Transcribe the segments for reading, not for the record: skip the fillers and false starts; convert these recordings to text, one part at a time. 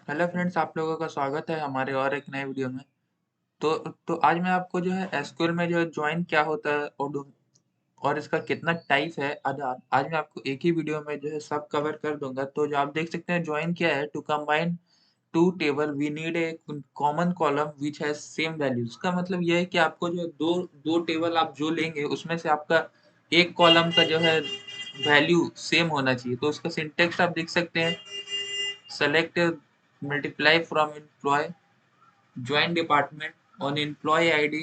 Hello friends, आप लोगों का स्वागत है हमारे और एक नए वीडियो में। तो आज मैं आपको जो है एसक्यूएल में जो है जॉइन क्या होता है और इसका कितना टाइप है, आज मैं आपको एक ही वीडियो में जो है सब कवर कर दूँगा। तो जो आप देख सकते हैं जॉइन क्या है, to combine 2 table we need a common column which has same values. इसका मतलब ये है कि आपको जो 2 टेबल आप जो लेंगे उसमें से आपका एक कॉलम का जो है वैल्यू सेम होना चाहिए। तो उसका सिंटैक्स आप देख सकते हैं, select multiply from employee join department on employee ID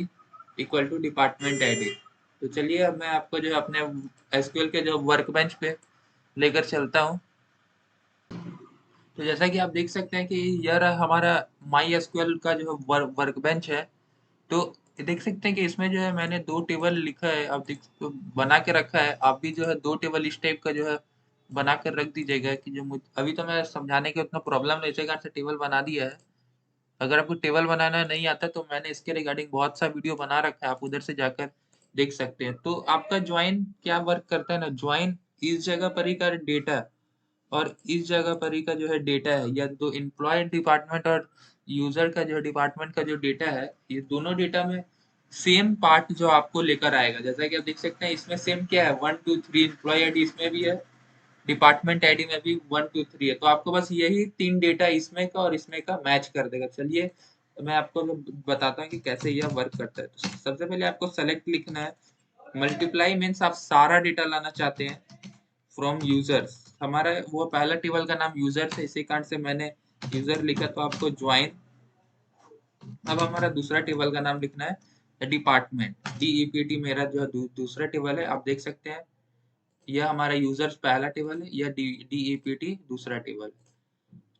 equal to department ID. तो चलिए अब मैं आपको जो है अपने एसक्यूएल के जो वर्क बेंच पे लेकर चलता हूँ। तो जैसा कि आप देख सकते हैं कि यह रहा हमारा माई एसक्यूएल का जो वर्क बेंच है। तो देख सकते हैं कि इसमें जो है मैंने 2 टेबल लिखा है, आप देख तो बना के रखा है। आप भी जो है 2 टेबल इस टाइप का जो है बना कर रख दीजिएगा कि जो मुझ अभी तो मैं समझाने की उतना प्रॉब्लम नहीं, इसी कारण से टेबल बना दिया है। अगर आपको टेबल बनाना नहीं आता तो मैंने इसके रिगार्डिंग बहुत सा वीडियो बना रखा है, आप उधर से जाकर देख सकते हैं। तो आपका जॉइन क्या वर्क करता है ना, जॉइन इस जगह पर ही का डेटा और इस जगह पर ही का जो है डेटा है, या तो एम्प्लॉय डिपार्टमेंट और यूजर का जो डिपार्टमेंट का जो डेटा है, ये दोनों डेटा में सेम पार्ट जो आपको लेकर आएगा। जैसा कि आप देख सकते हैं इसमें सेम क्या है, 1 2 3 एम्प्लॉय आईडी इसमें भी है, डिपार्टमेंट आईडी में भी 1 2 3 है। तो आपको बस यही 3 डेटा इसमें का और इसमें का मैच कर देगा। चलिए तो मैं आपको बताता हूँ कि कैसे यह वर्क करता है। तो सबसे पहले आपको सेलेक्ट लिखना है, मल्टीप्लाई मीन्स आप सारा डेटा लाना चाहते हैं फ्रॉम यूजर्स। हमारा वो पहला टेबल का नाम यूजर्स है, इसी कारण से मैंने यूजर लिखा। तो आपको ज्वाइन, अब हमारा दूसरा टेबल का नाम लिखना है डिपार्टमेंट, डीईपीटी मेरा जो है दूसरा टेबल है। आप देख सकते हैं यह हमारा यूजर्स पहला टेबल है, यह डीईपीटी दूसरा टेबल।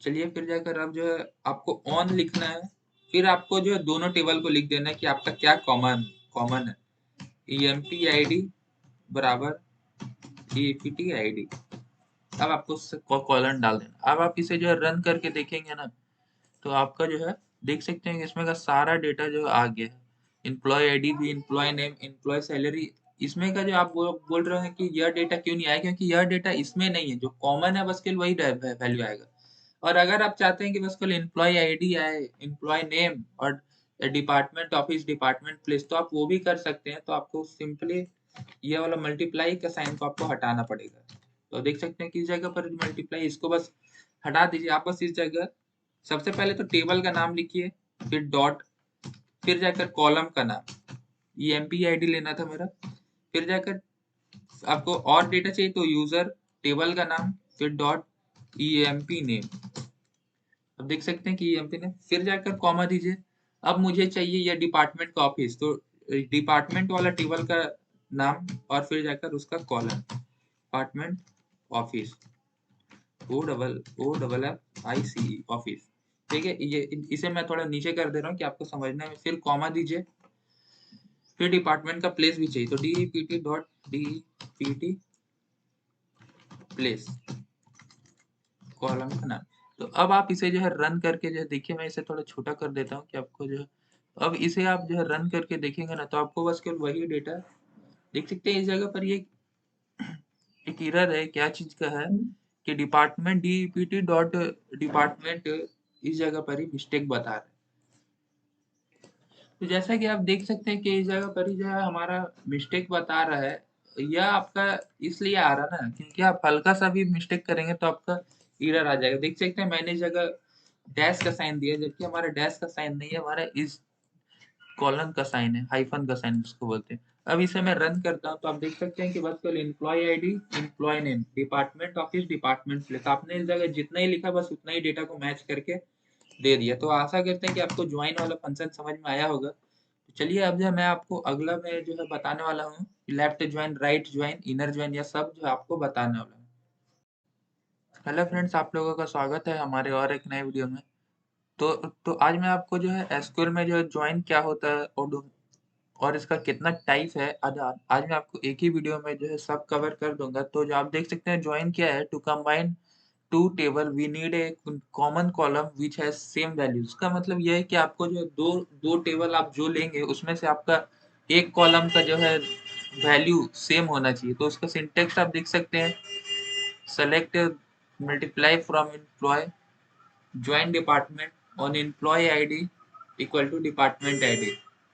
चलिए फिर जाकर अब जो है आपको ऑन लिखना है, फिर आपको जो है दोनों टेबल को लिख देना है कि आपका क्या कॉमन कॉमन है। ईएमपी आईडी बराबर ईपीटी आईडी। अब आपको कॉलन डाल देना। अब आप इसे जो है रन करके देखेंगे ना, तो आपका जो है देख सकते हैं कि इसमें का सारा डेटा जो आ गया है। एम्प्लॉय आईडी भी, एम्प्लॉय नेम, एम्प्लॉय सैलरी। इसमें का जो आप बोल रहे हैं कि यह डेटा क्यों नहीं आया, क्योंकि यह डेटा इसमें नहीं है। जो कॉमन है बस केवल वही वैल्यू आएगा। और अगर आप चाहते हैं कि बस केवल एम्प्लॉय आईडी आए, एम्प्लॉय नेम और डिपार्टमेंट ऑफिस, डिपार्टमेंट प्लेस, तो आप वो भी कर सकते हैं। तो आपको सिंपली ये वाला मल्टीप्लाई का साइन को आपको हटाना पड़ेगा। तो देख सकते हैं कि इस जगह पर मल्टीप्लाई, इसको बस हटा दीजिए। आप बस इस जगह सबसे पहले तो टेबल का नाम लिखिए, फिर डॉट, फिर जाकर कॉलम का नाम, ईएमपी आईडी लेना था मेरा। फिर जाकर आपको और डेटा चाहिए तो यूजर, टेबल का नाम, फिर डॉट ईएमपी नेम। अब देख सकते हैं कि ईएमपी नेम, फिर जाकर कॉमा दीजिए। अब मुझे चाहिए यह डिपार्टमेंट का ऑफिस, तो डिपार्टमेंट वाला टेबल का नाम और फिर जाकर उसका column, department office, OFFICE office. ठीक है, ये इसे मैं थोड़ा नीचे कर दे रहा हूँ कि आपको समझने में। फिर कॉमा दीजिए, फिर डिपार्टमेंट का प्लेस भी चाहिए, तो DEPT dot DEPT place, column का नाम। तो अब आप इसे जो है रन करके जो है देखिए, मैं इसे थोड़ा छोटा कर देता हूँ कि आपको जो है, अब इसे आप जो है रन करके देखेंगे ना, तो आपको बस केवल वही डेटा देख सकते हैं। इस जगह पर ये एक एरर है, क्या चीज का है कि डिपार्टमेंट DEPT डॉट डिपार्टमेंट, इस जगह पर ही मिस्टेक बता रहा है। तो जैसा कि आप देख सकते हैं कि इस जगह पर ही जो है हमारा मिस्टेक बता रहा है। यह आपका इसलिए आ रहा ना क्योंकि आप हल्का सा भी मिस्टेक करेंगे तो आपका एरर आ जाएगा। देख सकते हैं मैंने इस जगह डैश का साइन दिया, जबकि हमारा डैश का साइन नहीं है, हमारा इस कॉलन का साइन है, हाइफन का साइन जिसको बोलते हैं। अब इसे मैं रन करता हूँ तो आप देख सकते हैं कि बस केवल employee ID, employee name, department office, department place, आपने इस जगह जितना ही लिखा बस उतना ही डेटा को मैच करके दे दिया। तो आशा करते हैं कि आपको ज्वाइन वाला फंक्शन समझ में आया होगा। तो चलिए अब जो है मैं आपको अगला में जो है बताने वाला हूँ, left join, right join, inner join, या सब जो है आपको बताने वाला हूँ। हेलो फ्रेंड्स, आप लोगों का स्वागत है हमारे और एक नए वीडियो में। तो आज मैं आपको जो है एसक्यूएल में जो है ज्वाइन क्या होता है और इसका कितना टाइप है, आज मैं आपको एक ही वीडियो में जो है सब कवर कर दूंगा। तो जो आप देख सकते हैं ज्वाइन क्या है, to combine 2 table we need a common column which has same values. का मतलब यह है कि आपको जो दो दो टेबल आप जो लेंगे उसमें से आपका एक कॉलम का जो है वैल्यू सेम होना चाहिए। तो उसका सिंटेक्स आप देख सकते हैं, select multiply from employee join department on employee ID equal to department ID.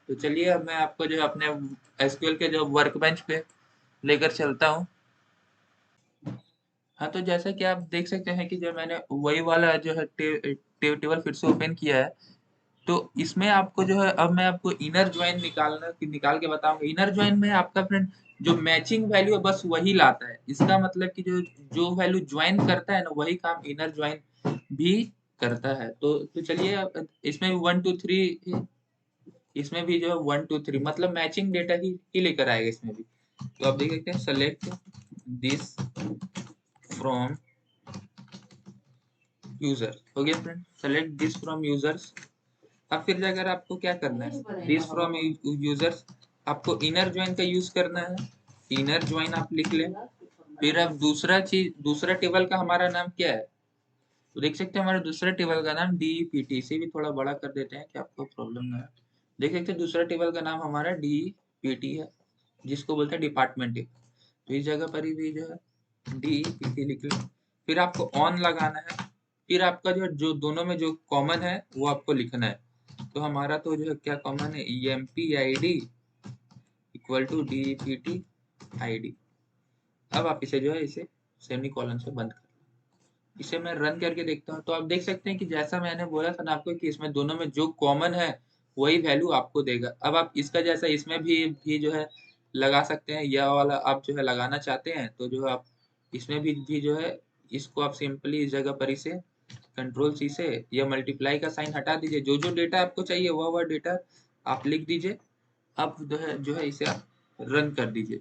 तो चलिए अब मैं आपको जो है अपने एसक्यूएल के जो वर्क बेंच पे लेकर चलता हूँ। हाँ, तो जैसा कि आप देख सकते हैं कि जो मैंने वही वाला जो है टेबल फिर से ओपन किया है। तो इसमें आपको जो है अब मैं आपको इनर ज्वाइन निकाल के बताऊंगा। इनर ज्वाइन में आपका फ्रेंड जो मैचिंग वैल्यू है बस वही लाता है। इसका मतलब कि जो जो वैल्यू ज्वाइन करता है ना वही काम इनर ज्वाइन भी करता है। तो चलिए इसमें भी 1 2 3, इसमें भी जो है 1 2 3 मतलब मैचिंग डेटा ही लेकर आएगा इसमें भी। तो आप देख सकते हैं सेलेक्ट दिस फ्रॉम यूजर। हो गया friend, select this from users. अब फिर जाकर आपको क्या करना है, दिस फ्रॉम यूजर्स आपको इनर ज्वाइन का यूज करना है। इनर ज्वाइन आप लिख लें। फिर अब दूसरा चीज, दूसरा टेबल का हमारा नाम क्या है, तो देख सकते हैं हमारे दूसरे टेबल का नाम DEPT। इसे भी थोड़ा बड़ा कर देते हैं कि आपको प्रॉब्लम ना है। देख सकते हैं दूसरा टेबल का नाम हमारा DEPT है, जिसको बोलते हैं डिपार्टमेंट टेबल। तो इस जगह पर ही भी जो है DEPT लिख लें। फिर आपको ऑन लगाना है। फिर आपका जो दोनों में जो कॉमन है वो आपको लिखना है। तो हमारा तो जो है क्या कॉमन है, EMP ID equal to DEPT ID। अब आप इसे जो है इसे सेमी कॉलन से बंद कर, इसे मैं रन करके देखता हूँ। तो आप देख सकते हैं कि जैसा मैंने बोला था ना आपको कि इसमें दोनों में जो कॉमन है वही वैल्यू आपको देगा। अब आप इसका जैसा इसमें भी जो है लगा सकते हैं। यह वाला आप जो है लगाना चाहते हैं तो जो है आप इसमें भी जो है इसको आप सिंपली इस जगह पर इसे कंट्रोल सी से या मल्टीप्लाई का साइन हटा दीजिए। जो जो डेटा आपको चाहिए वह डेटा आप लिख दीजिए। अब जो है इसे आप रन कर दीजिए।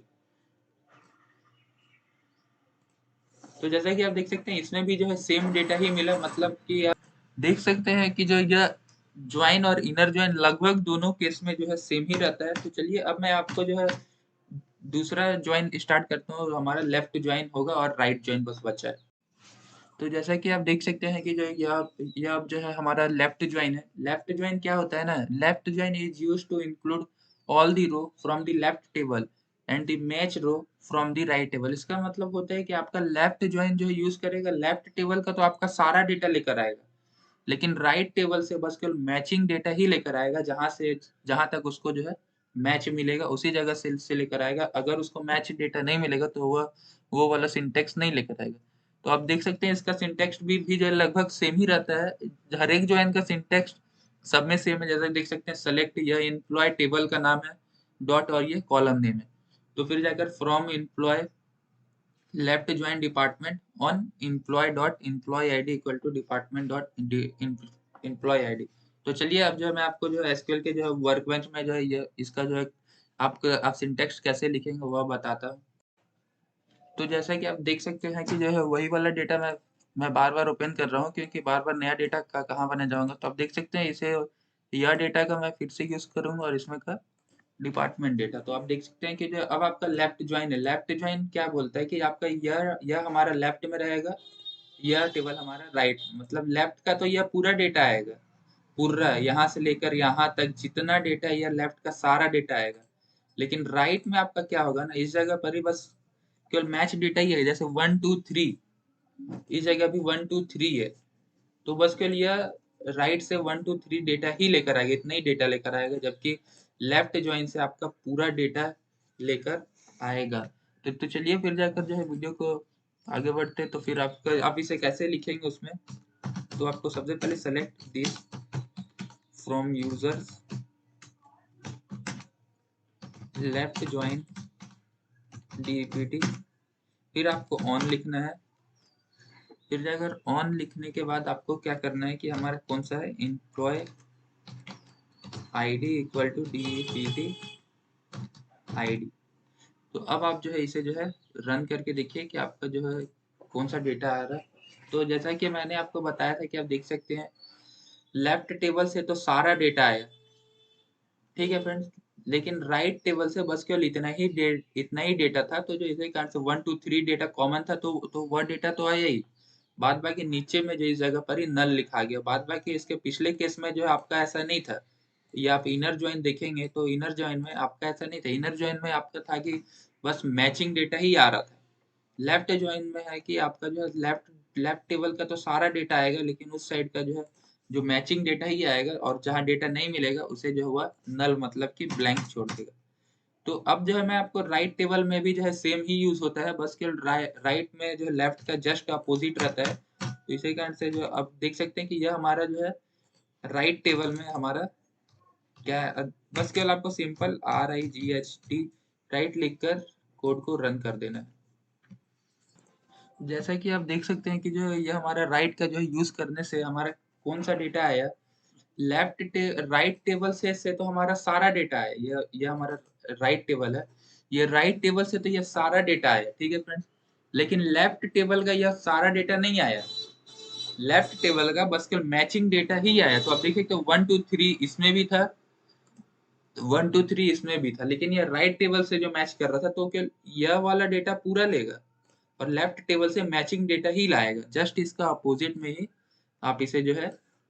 तो जैसा कि आप देख सकते हैं इसमें भी जो है सेम डेटा ही मिला, मतलब कि आप देख सकते हैं कि जो यह ज्वाइन और इनर ज्वाइन लगभग दोनों केस में जो है सेम ही रहता है। तो चलिए अब मैं आपको जो है दूसरा ज्वाइन स्टार्ट करता हूँ। हमारा लेफ्ट ज्वाइन होगा और राइट ज्वाइन बस बचा है। तो जैसा कि आप देख सकते हैं कि जो यह अब जो है हमारा लेफ्ट ज्वाइन है। लेफ्ट ज्वाइन क्या होता है ना, left join is used to include all the row from the left table and the match row from the right table. इसका मतलब होता है कि आपका लेफ्ट ज्वाइन जो है यूज करेगा लेफ्ट टेबल का तो आपका सारा डेटा लेकर आएगा, लेकिन राइट टेबल से बस केवल मैचिंग डेटा ही लेकर आएगा। जहां तक उसको जो है मैच मिलेगा उसी जगह से लेकर आएगा। अगर उसको मैच डेटा नहीं मिलेगा तो वह वो वाला सिंटेक्स नहीं लेकर आएगा। तो आप देख सकते हैं इसका सिंटेक्स भी जो है लगभग सेम ही रहता है। हर एक जो है इनका सिंटेक्स सब में सेम है। जैसा देख सकते हैं सेलेक्ट, यह एम्प्लॉय टेबल का नाम है, डॉट और ये कॉलम नेम है। तो फिर जाकर from employee left join department on employee dot employee ID equal to department dot employee ID. तो चलिए अब जो है मैं आपको जो है एसक्यूएल के जो है वर्कबेंच में जो है ये इसका जो है आप सिंटेक्स कैसे लिखेंगे वह बताता हूँ। तो जैसा कि आप देख सकते हैं कि जो है वही वाला डेटा मैं बार बार ओपन कर रहा हूँ, क्योंकि बार बार नया डेटा का कहाँ बना जाऊंगा। तो आप देख सकते हैं इसे, यह डेटा का मैं फिर से यूज करूंगा और इसमें का डिपार्टमेंट डेटा। तो आप देख सकते हैं कि जो अब आपका लेफ्ट ज्वाइन है। लेफ्ट ज्वाइन क्या बोलता है कि आपका यह हमारा लेफ्ट में रहेगा, यह टेबल हमारा राइट। मतलब लेफ्ट का तो यह पूरा डेटा आएगा, पूरा यहाँ से लेकर यहाँ तक जितना डेटा है यह लेफ्ट का सारा डेटा आएगा। लेकिन राइट में आपका क्या होगा ना, इस जगह पर ही बस केवल मैच डेटा ही है। जैसे 1 2 3, इस जगह भी 1 2 3 है। तो बस के लिए राइट से 1 2 3 डेटा ही लेकर आएगा, इतना ही डेटा लेकर आएगा, जबकि लेफ्ट ज्वाइन से आपका पूरा डेटा लेकर आएगा। तो चलिए फिर जाकर जो है वीडियो को आगे बढ़ते हैं। तो फिर आप इसे कैसे लिखेंगे उसमें, तो आपको सबसे पहले select this from users left join DEPT। फिर आपको ऑन लिखना है। फिर जाकर ऑन लिखने के बाद आपको क्या करना है कि हमारा कौन सा है, employee ID equal to DEPT ID। तो अब आप जो है इसे जो है रन करके देखिए कि आपका जो है कौन सा डेटा आ रहा है। तो जैसा कि मैंने आपको बताया था कि आप देख सकते हैं लेफ्ट टेबल से तो सारा डेटा आया, ठीक है फ्रेंड्स, लेकिन राइट टेबल से बस केवल इतना ही डेटा था। तो जो इसी कारण से 1 2 3 डेटा कॉमन था, तो वह डेटा तो आया ही। बाद बाकी नीचे में जो इस जगह पर ही नल लिखा गया। बाद बाकी इसके पिछले केस में जो है आपका ऐसा नहीं था। ये आप इनर ज्वाइन देखेंगे तो इनर ज्वाइन में आपका ऐसा नहीं था। इनर ज्वाइन में आपका था कि बस मैचिंग डेटा ही आ रहा था। लेफ्ट ज्वाइन में है कि आपका जो है लेफ्ट लेफ्ट टेबल का तो सारा डेटा आएगा, लेकिन उस साइड का जो है जो मैचिंग डेटा ही आएगा, और जहाँ डेटा नहीं मिलेगा उसे जो हुआ नल मतलब कि ब्लैंक छोड़ देगा। तो अब जो है मैं आपको राइट टेबल में भी जो है सेम ही यूज होता है, बस केवल राइट में जो है लेफ्ट का जस्ट अपोजिट रहता है। तो इसी कारण से जो अब देख सकते हैं कि यह हमारा जो है राइट टेबल में हमारा क्या है, बस केवल आपको सिंपल RIGHT राइट लिखकर कोड को रन कर देना है। जैसा कि आप देख सकते हैं कि जो ये हमारा राइट का जो है यूज करने से हमारा कौन सा डेटा आया, राइट टेबल से तो हमारा सारा डेटा है, ये हमारा राइट टेबल है। ये राइट टेबल से तो ये सारा डेटा आया, ठीक है फ्रेंड्स। लेकिन लेफ्ट टेबल का यह सारा डेटा नहीं आया, लेफ्ट टेबल का बस केवल मैचिंग डेटा ही आया। तो आप देखिए तो 1 2 3 इसमें भी था, 1 2 3 इसमें भी था, लेकिन ये राइट टेबल से जो मैच कर रहा था तो केवल यह वाला डेटा पूरा लेगा और लेफ्ट टेबल से मैचिंग डेटा ही लाएगा। जस्ट इसका अपोजिट में ही आप इसे जो है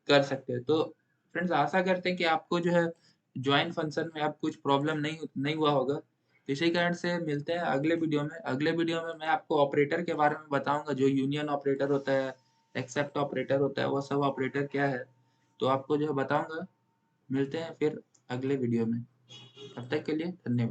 कर सकते हैं। तो फ्रेंड्स आशा करते हैं कि आपको जो है ज्वाइन फंक्शन में अब कुछ प्रॉब्लम नहीं हुआ होगा। तो इसी कारण से मिलते हैं अगले वीडियो में। अगले वीडियो में मैं आपको ऑपरेटर के बारे में बताऊंगा, जो यूनियन ऑपरेटर होता है, एक्सेप्ट ऑपरेटर होता है, वह सब ऑपरेटर क्या है, तो आपको जो है बताऊंगा। मिलते हैं फिर अगले वीडियो में। तब तक के लिए धन्यवाद।